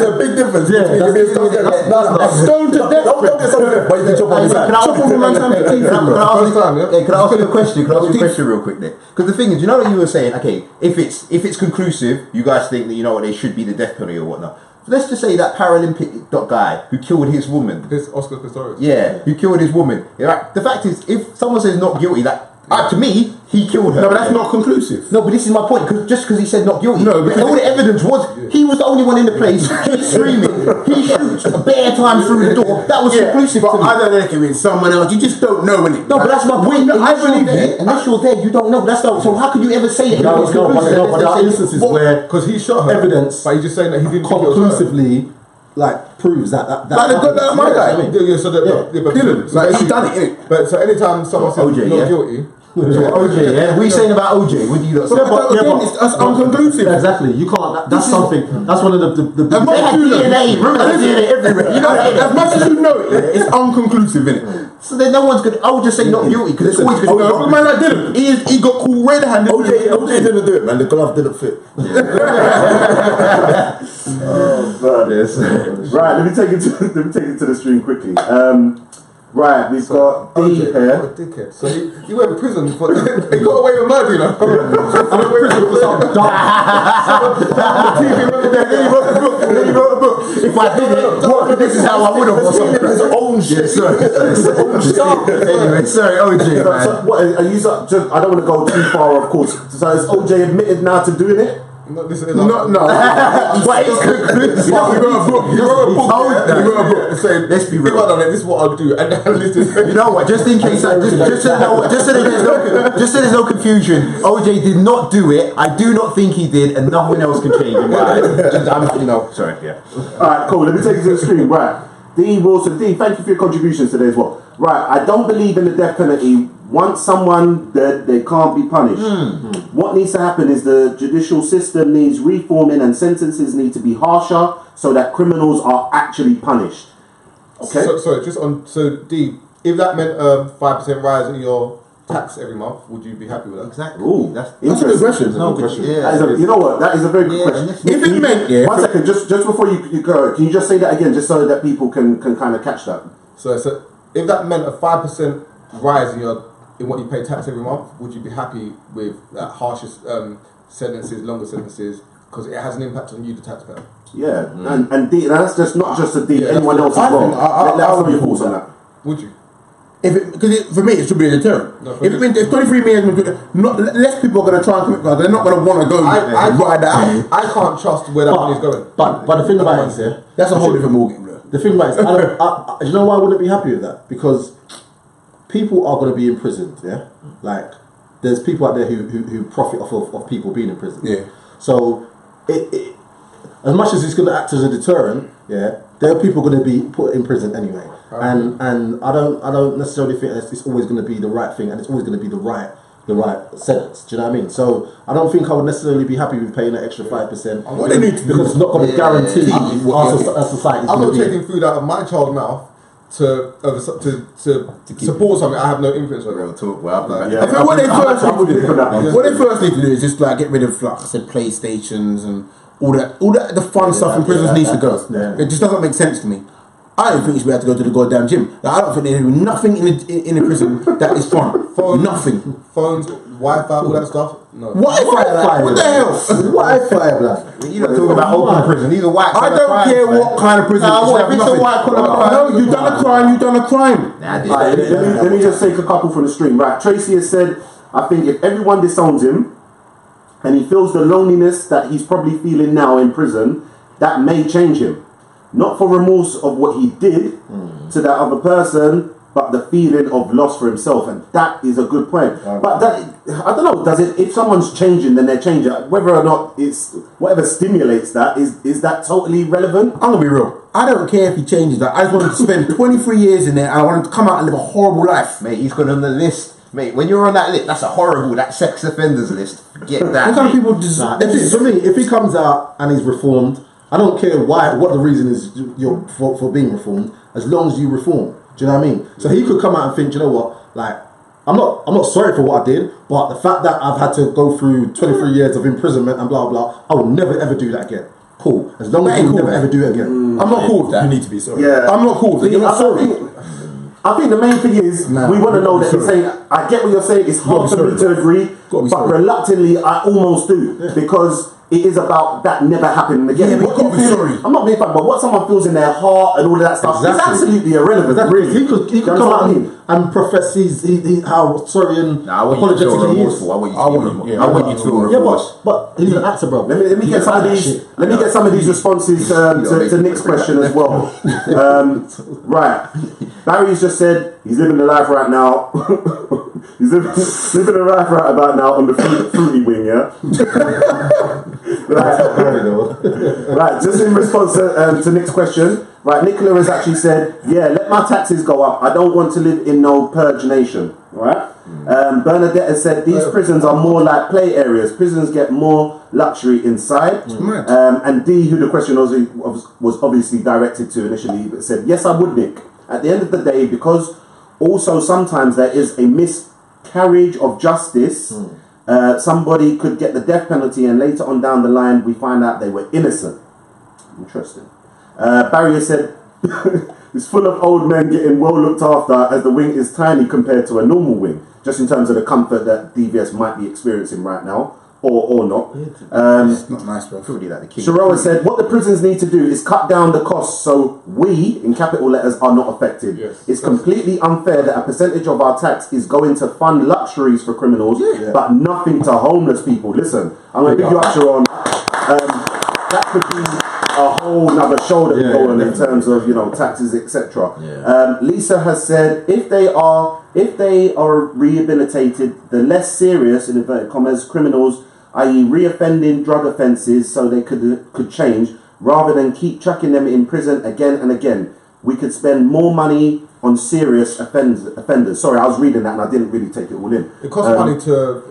a big difference. Stoned to death. Don't get stoned to death, but you can chop off his hand. Chop off a man's hand for stealing. Can First time, yeah? I ask you a question? Can I ask you a question real quick there? Because the thing is, you know what you were saying? Okay, if it's conclusive, you guys think that you know what they should be the death penalty or whatnot. Let's just say that Paralympic guy who killed his woman. This Oscar Pistorius. Yeah, who killed his woman. Yeah, right. The fact is, if someone says not guilty, to me, he killed her. No, but that's not conclusive. No, but this is my point. Just because he said not guilty. No, because all the evidence was he was the only one in the place. He's screaming. He shoots a bare time through the door. That was conclusive but to me. I don't think it means someone else. You just don't know, innit? No, but that's my point. I believe it. Unless you're there, you don't know. That's not. So how could you ever say that? No, it's but conclusive? there are instances where Because he shot her. evidence But he's just saying that he didn't think it was her. conclusively proves that Like the my guy. Yeah, so Dylan, like he done it, innit? But so anytime someone says OJ, not yeah. guilty, OJ, yeah. What are you saying about OJ? What do you lot say? But again, that's unconclusive. Exactly. You can't. That's something. That's one of the As much as you know, DNA, remember that DNA everywhere. You know, as much as you know it, it's unconclusive, innit? So then no one's gonna. I would just say not guilty because it's always gonna be. No, man, like Dylan, he got caught red-handed. OJ didn't do it, man. The glove didn't fit. Right, let me take it to the stream quickly. Right, we've got D OJ, here. what a dickhead. So he went to prison for he got away with murder, you know. I'm in prison for some Then he wrote a book. If I did it, this is how I would have. Or something. His own shit. Anyway, sorry, OJ, man. So, what are you? Just, I don't want to go too far, of course. So is OJ admitted now to doing it? No, this is No. But it's conclusive. He wrote a book. He wrote a book saying, Let's be if real. I done it, this is what I'll do. And listen, You know what? Just in case, just so there's no confusion, OJ did not do it. I do not think he did, and nothing else can change in my eyes. Sorry, yeah. Alright, cool. Let me take you to the screen. Right. D. Wilson. D, thank you for your contributions today as well. Right. I don't believe in the death penalty. Once someone dead, they can't be punished. What needs to happen is the judicial system needs reforming and sentences need to be harsher so that criminals are actually punished. Okay? So just on, so D, if that meant a 5% rise in your tax every month, would you be happy with that? Exactly. Ooh, That's That's a good interesting. question. no, That's a good question. yeah. That is you know what? That is a very good Yeah, question. and this- If it meant, yeah. 1 second, just before you go, can you just say that again, just so that people can kind of catch that? So if that meant a 5% rise in what you pay tax every month, would you be happy with that harsher sentences, longer sentences, because it has an impact on you, the taxpayer? Yeah, and D, that's just not just a D. Yeah, anyone else as I well. think I Let us know would your be thoughts cool on with that. Would you? Because for me, it should be a deterrent. No, for if it means if 23 million, less people are going to try and commit crime. They're not going to want to go ride that out. I can't trust where that money's going. But the thing about it is, yeah, That's a whole different ballgame, bro. the thing about it is, you know why I wouldn't be happy with that? Because people are going to be imprisoned, yeah? Like, there's people out there who profit off of people being in prison. Yeah. So, it as much as it's going to act as a deterrent, yeah, there are people going to be put in prison anyway. And I don't necessarily think that it's always going to be the right thing, and it's always going to be the right sentence. Do you know what I mean? So I don't think I would necessarily be happy with paying an extra 5%. What they need to do because it's not going to guarantee what our society. I'm not taking food out of my child's mouth to support something I have no influence over. Real talk. Well, Yeah. I think what they first I'm with you for that one. what they first need to do is just like get rid of, like I said, PlayStations and all that the fun stuff in prisons needs to go. It just doesn't make sense to me. I don't think you should be able to go to the goddamn gym. Like, I don't think there's nothing in a prison that is fun. Nothing. Phones, Wi-Fi, all that stuff. No. Wi-Fi, what the hell? Wi-Fi, blood. You're not talking about open prison. These are white. I don't care what kind of prison. Nah, it should what, have if it's a nothing. white collar crime? No, you done a crime. You done a crime. Nah, this Alright, let me just take a couple from the stream. Right, Tracy has said, I think if everyone disowns him and he feels the loneliness that he's probably feeling now in prison, that may change him. Not for remorse of what he did to that other person, but the feeling of loss for himself, and that is a good point. But that, I don't know, does it? If someone's changing, then they're changing. Whether or not it's whatever stimulates that is that totally relevant? I'm gonna be real. I don't care if he changes that. I just want him to spend 23 years in there, and I want him to come out and live a horrible life. Mate, he's got on the list. Mate, when you're on that list, that's a horrible, that sex offenders list. Forget What that. kind of people just? For me, if he comes out and he's reformed, I don't care what the reason is for being reformed, as long as you reform. Do you know what I mean? So he could come out and think, you know what, like, I'm not sorry for what I did, but the fact that I've had to go through 23 years of imprisonment and blah blah, I will never ever do that again. Cool. As long as you never ever do it again. I'm not cool with that. You need to be sorry. Yeah, I'm not cool with it. You're not sorry. I think the main thing is we want to know that he's saying. I get what you're saying. It's hard for me to agree, but reluctantly, I almost do because it is about that never happening again. Yeah, but What you gotta you be feel- sorry. I'm not being funny, but what someone feels in their heart and all of that stuff is Exactly. absolutely irrelevant. Exactly. Really. He could Do you come understand out what I mean? and profess he how sorry and Nah, I want you to feel apologetic he is. remorseful. I want you to feel remorseful. yeah, I want you to feel Yeah, remorse. but he's an actor, bro. Let me get some of these. Let me get some of these responses to Nick's question as well. Right, Barry's just said he's living the life right now. He's living the life right about now on the fruity wing, yeah. Right, just in response to Nick's question, right, Nicola has actually said, yeah, let my taxes go up. I don't want to live in no purge nation, right? Bernadette has said, these prisons are more like play areas. Prisons get more luxury inside. And D, who the question was obviously directed to initially, said, yes, I would, Nick. At the end of the day, because also sometimes there is a miscarriage of justice. Somebody could get the death penalty and later on down the line we find out they were innocent. Interesting. Barry has said it's full of old men getting well looked after as the wing is tiny compared to a normal wing, just in terms of the comfort that DVS might be experiencing right now or not. It's not nice, bro. Probably like the king. Sharoa said, what the prisons need to do is cut down the costs so we, in capital letters, are not affected. Yes. It's completely unfair that a percentage of our tax is going to fund luxuries for criminals, but nothing to homeless people. Listen, I'm going to give you up, Sharon. That could be a whole nother show that we go on in terms of, taxes, etc. Lisa has said, if they are rehabilitated, the less serious, in inverted commas, criminals, i.e. reoffending drug offences, so they could change, rather than keep chucking them in prison again and again. we could spend more money on serious offenders. Sorry, I was reading that and I didn't really take it all in. It costs money to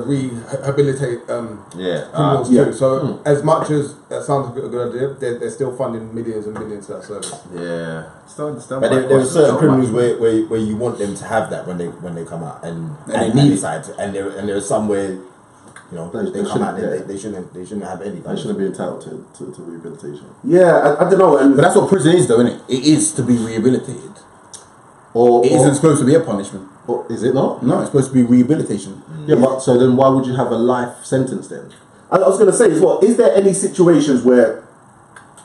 rehabilitate criminals too. So as much as that sounds like a good idea, they're still funding millions and millions to that service. Yeah, still understand. But there are certain criminals where you want them to have that when they come out and they need it, and there are some where they come out and they shouldn't have anything. They shouldn't be entitled to rehabilitation. Yeah, I don't know. But that's what prison is, though, isn't it? It is to be rehabilitated. It isn't supposed to be a punishment. Or is it not? No, it's supposed to be rehabilitation. Yeah, but so then why would you have a life sentence then? I was going to say as well, is there any situations where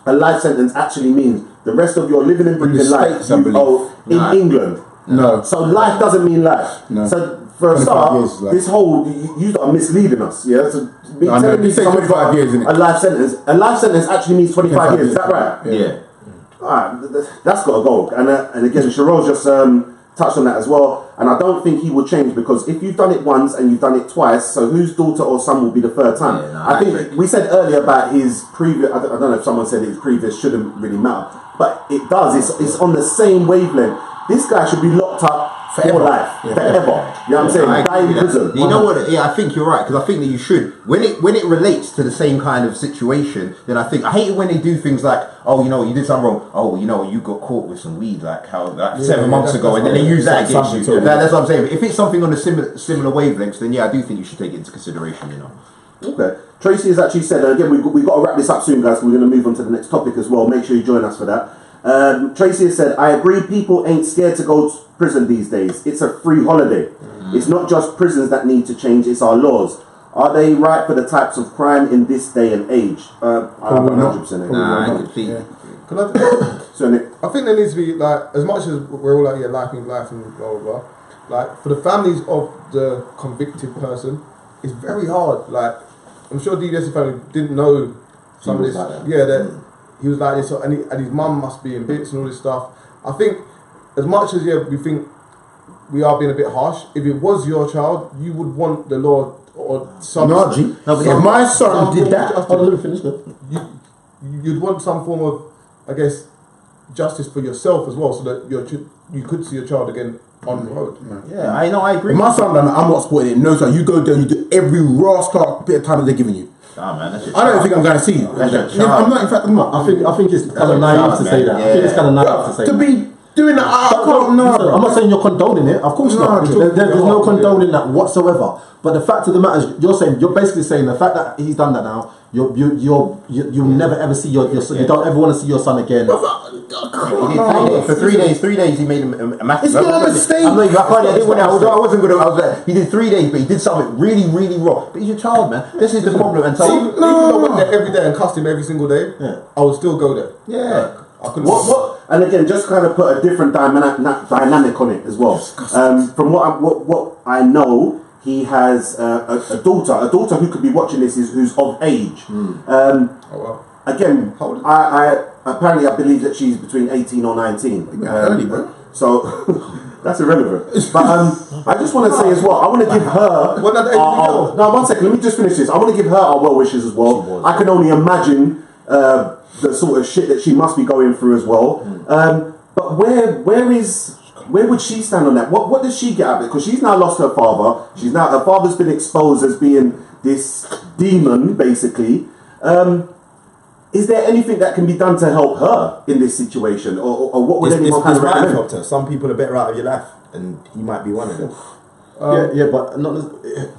a life sentence actually means the rest of your living and breathing life States, I believe. in England? No. So life doesn't mean life. No. So for a 25 start, years is life. this whole, you are misleading us, yeah? So me I know, telling you me say someone's 25 got years, innit? a life sentence actually means 25 years, is that right? Yeah. Alright, that's got to go. And again, Sherelle just touched on that as well. And I don't think he will change, because if you've done it once and you've done it twice, so whose daughter or son will be the third time? Yeah, no, I think we said earlier about his previous, I don't know if someone said his previous shouldn't really matter, but it does. It's on the same wavelength. This guy should be locked up for life, forever. You know what I'm saying? Die in prison. You know what? Yeah, I think you're right, because I think that you should. When it relates to the same kind of situation, then I hate it when they do things like, oh, you did something wrong. Oh, you got caught with some weed like 7 months ago, and then they use that against you. That's what I'm saying. If it's something on a similar wavelengths, then yeah, I do think you should take it into consideration. Okay. Tracy has actually said, again, we've got to wrap this up soon, guys. We're going to move on to the next topic as well. Make sure you join us for that. Tracy has said, I agree, people ain't scared to go to prison these days. It's a free holiday. It's not just prisons that need to change, it's our laws. Are they right for the types of crime in this day and age? I'm 100% Nah, completely. I think there needs to be, like, as much as we're all like, yeah, life and blah, blah, blah, like, for the families of the convicted person, it's very hard. Like, I'm sure DDS family didn't know some of this. Like that. Yeah, that he was like this, and his mum must be in bits and all this stuff. I think, as much as we think we are being a bit harsh, if it was your child, you would want the law or some. No, G. If my son did that, let me finish that. You'd want some form of, I guess, justice for yourself as well, so that you could see your child again on the road. Yeah, I know, I agree. if my son done that, I'm not supporting it. No, son, you go there, you do every rascal bit of time that they're giving you. Nah, man, that's I don't think I'm going to see you. That's your Yeah, I'm not, in fact, I'm not. I think it's kind of naive to say that. I think it's kind of naive to say To that. be doing that, I can't, no, I'm not saying you're condoning it. Of course No, not. I'm There's no condoning that whatsoever. But the fact of the matter is, you're basically saying the fact that he's done that now, you'll never ever see your son. You don't ever want to see your son again. For 3 days. 3 days he made a massive. It's not a mistake. I'm like, I wasn't good. I was like, he did 3 days, but he did something really, really wrong. But he's your child, man. This is the problem. And so, Even though I went there every day and cussed him every single day, I would still go there. yeah. I couldn't. What? And again, just kind of put a different dynamic on it as well. From what I know, he has a daughter who could be watching this, who's of age. Again, I apparently I believe that she's between 18 or 19. Early, bro. So that's irrelevant. But I just want to say as well, I want to give her. No, 1 second. Let me just finish this. I want to give her our well wishes as well. I can only imagine the sort of shit that she must be going through as well. But where would she stand on that? What does she get out of it? Because she's now lost her father. Her father's been exposed as being this demon, basically. Is there anything that can be done to help her in this situation, or what would anyone kind of might have recommend? helped her. Some people are better out of your life, and he might be one of them. But not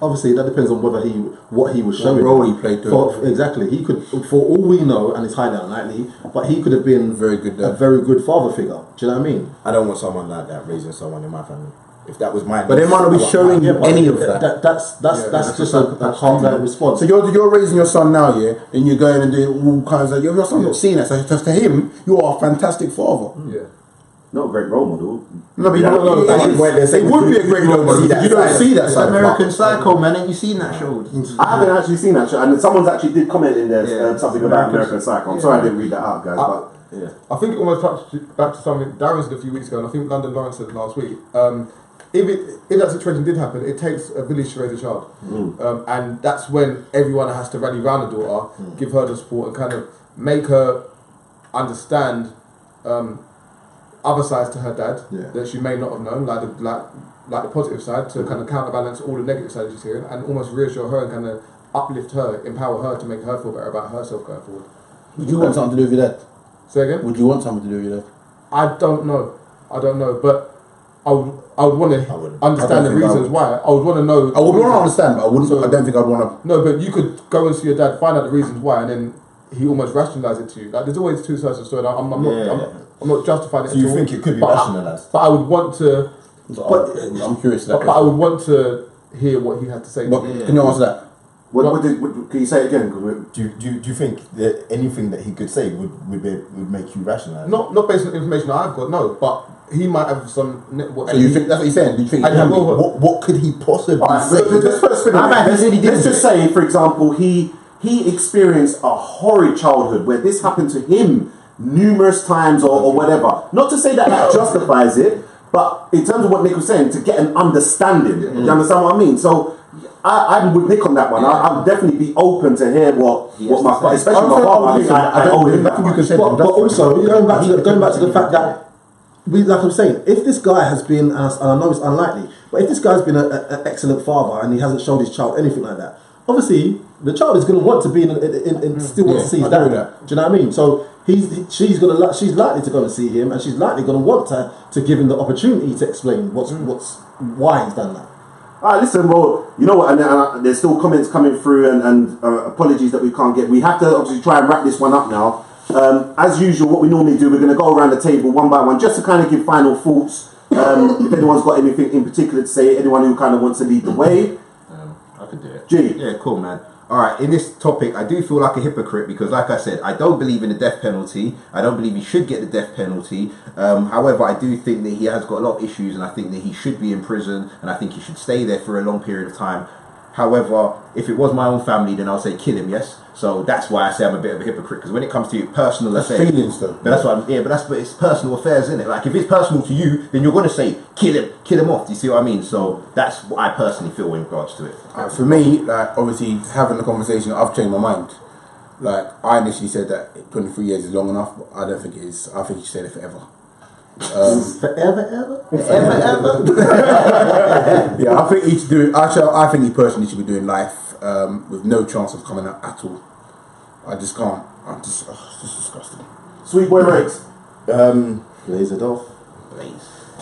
obviously that depends on what he was showing. What role he played. Exactly, he could, for all we know, and it's highly unlikely, but he could have been Very good a very good father figure. Do you know what I mean? I don't want someone like that raising someone in my family. If that was my, But they might not be showing you but any of that. That's just a calm down response. So you're raising your son now, yeah, and you're going and doing all kinds of. Your son's not seeing that. So to him, you are a fantastic father. Yeah. Not a great role model. No, but They it would be a great role model. You don't see that It's side. American Psycho, man. Ain't you seen that show? I haven't actually seen that show, and someone's actually did comment in there something about American Psycho. I'm sorry I didn't read that out, guys. But yeah, I think it almost touched back to something Darren said a few weeks ago, and I think London Lawrence said last week. If that situation did happen, it takes a village to raise a child, and that's when everyone has to rally around the daughter, give her the support, and kind of make her understand other sides to her dad Yeah. that she may not have known, like the positive side, to kind of counterbalance all the negative side she's hearing, and almost reassure her and kind of uplift her, empower her to make her feel better about herself going forward. Would you want something to do with that? Say again? Would you want something to do with that? I don't know, but I would want to wouldn't. understand I the don't think I reasons would. why. I would want to know. I would want to understand, but I wouldn't. So- I don't think I'd want to. No, but you could go and see your dad, find out the reasons why, and then he almost rationalise it to you. Like, there's always two sides of the story. I'm not justifying it. So you at all, think it could be but rationalised? But I would want to. I'm curious. But I would want to hear what he had to say. But can you answer that? Can you say it again? 'Cause Do you think that anything that he could say would make you rationalise? Not based on information that I've got, no. But he might have some. So you think that's what you're saying? Do you think? I It can will- be? What could he possibly Alright, say? let's put a spin on it. Let's just say, for example, he experienced a horrid childhood where this happened to him numerous times or whatever. Not to say that justifies it, but in terms of what Nick was saying, to get an understanding. Do you understand what I mean? So I'm with Nick on that one. I'll definitely be open to hear what my father, especially my father. I think I owe him that. But also, going back to the fact that like I'm saying, if this guy has been, and I know it's unlikely, but if this guy's been an excellent father and he hasn't showed his child anything like that, obviously the child is going to want to be in still want to see his I agree dad. with that. Do you know what I mean? So she's likely to go and see him, and she's likely going to want to give him the opportunity to explain why he's done that. Alright, listen, well, you know what, and there's still comments coming through and apologies that we can't get. We have to obviously try and wrap this one up now. As usual, what we normally do, we're going to go around the table one by one just to kind of give final thoughts. If anyone's got anything in particular to say, anyone who kind of wants to lead the way. I could do it. G. Yeah, cool, man. All right, in this topic, I do feel like a hypocrite because, like I said, I don't believe in the death penalty. I don't believe he should get the death penalty. However, I do think that he has got a lot of issues, and I think that he should be in prison, and I think he should stay there for a long period of time. However, if it was my own family, then I'll say kill him, yes? So that's why I say I'm a bit of a hypocrite, because when it comes to personal affairs... feelings, though. But that's what but it's personal affairs, isn't it? Like, if it's personal to you, then you're going to say, kill him off. Do you see what I mean? So that's what I personally feel in regards to it. For me, like, obviously, having the conversation, I've changed my mind. Like, I initially said that 23 years is long enough, but I don't think it is. I think you should stay there forever. Forever? Yeah, I think he should do it. I think he personally should be doing life with no chance of coming out at all. I just can't. It's just disgusting. Sweet boy Rakes. Lasered off.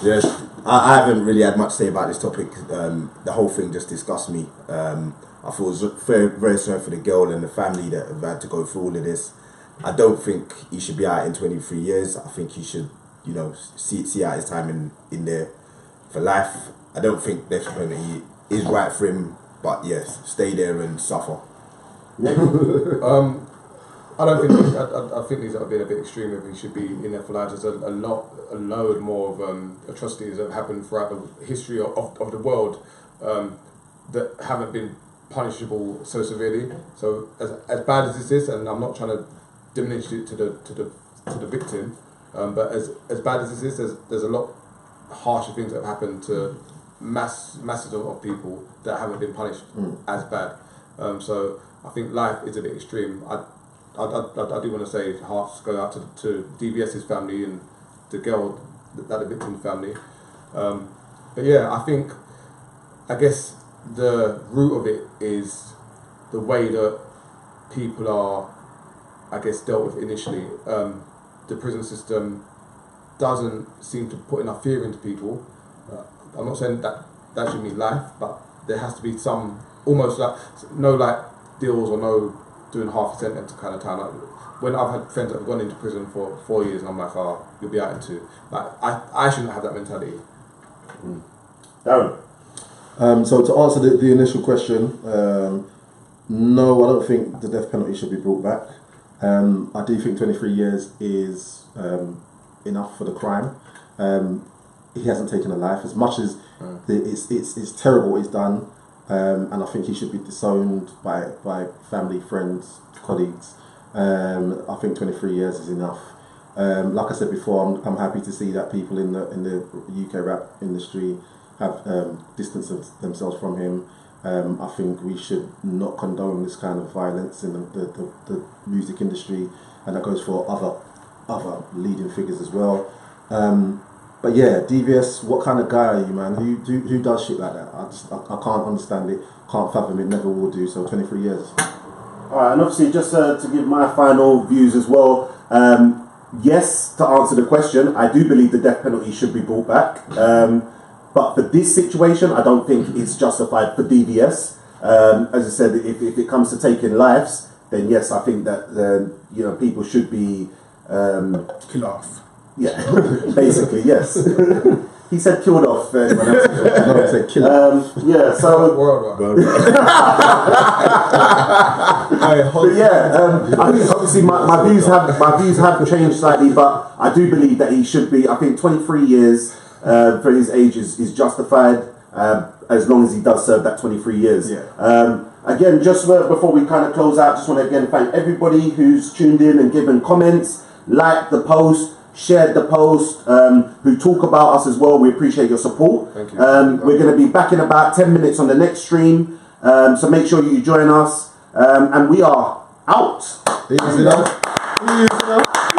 Yes, I haven't really had much to say about this topic. The whole thing just disgusts me. I feel very, very sorry for the girl and the family that have had to go through all of this. I don't think he should be out in 23 years. I think he should, see out his time in there for life. I don't think death penalty is right for him, but yes, stay there and suffer. I don't think. I think these are being a bit extreme. If he should be in there for life, there's a load more of atrocities that have happened throughout the history of the world that haven't been punishable so severely. So as bad as this is, and I'm not trying to diminish it to the victim, but as bad as this is, there's a lot harsher things that have happened to masses of people that haven't been punished as bad. So I think life is a bit extreme. I do want to say hearts go out to DBS's family and the girl, the victim's family. But yeah, I guess the root of it is the way that people are, dealt with initially. The prison system doesn't seem to put enough fear into people. I'm not saying that should mean life, but there has to be some almost no deals or no doing half a sentence kind of time. When I've had friends that have gone into prison for 4 years and I'm like, oh, you'll be out in 2. I shouldn't have that mentality. Darren. So to answer the initial question, no, I don't think the death penalty should be brought back. I do think 23 years is enough for the crime. He hasn't taken a life, as much as it's terrible what he's done, and I think he should be disowned by family, friends, colleagues. I think 23 years is enough. Like I said before, I'm happy to see that people in the UK rap industry have distanced themselves from him. I think we should not condone this kind of violence in the music industry, and that goes for other leading figures as well. But yeah, DVS, what kind of guy are you, man? Who does shit like that? I can't understand it, can't fathom it, never will do. So 23 years. Alright, and obviously just to give my final views as well, yes, to answer the question, I do believe the death penalty should be brought back. But for this situation, I don't think it's justified for DVS. As I said, if it comes to taking lives, then yes, I think that people should be Kill off. yeah, basically yes. He said killed off. Everyone else. No, I said kill it. Yeah, so Worldwide. but yeah, I think obviously my views have changed slightly, but I do believe that he should be. I think 23 years for his age is justified as long as he does serve that 23 years. Yeah. Again, just before we kind of close out, just want to again thank everybody who's tuned in and given comments, liked the post, shared the post, who talk about us as well. We appreciate your support. Thank you. We're going to be back in about 10 minutes on the next stream, so make sure you join us. And we are out. Easy enough.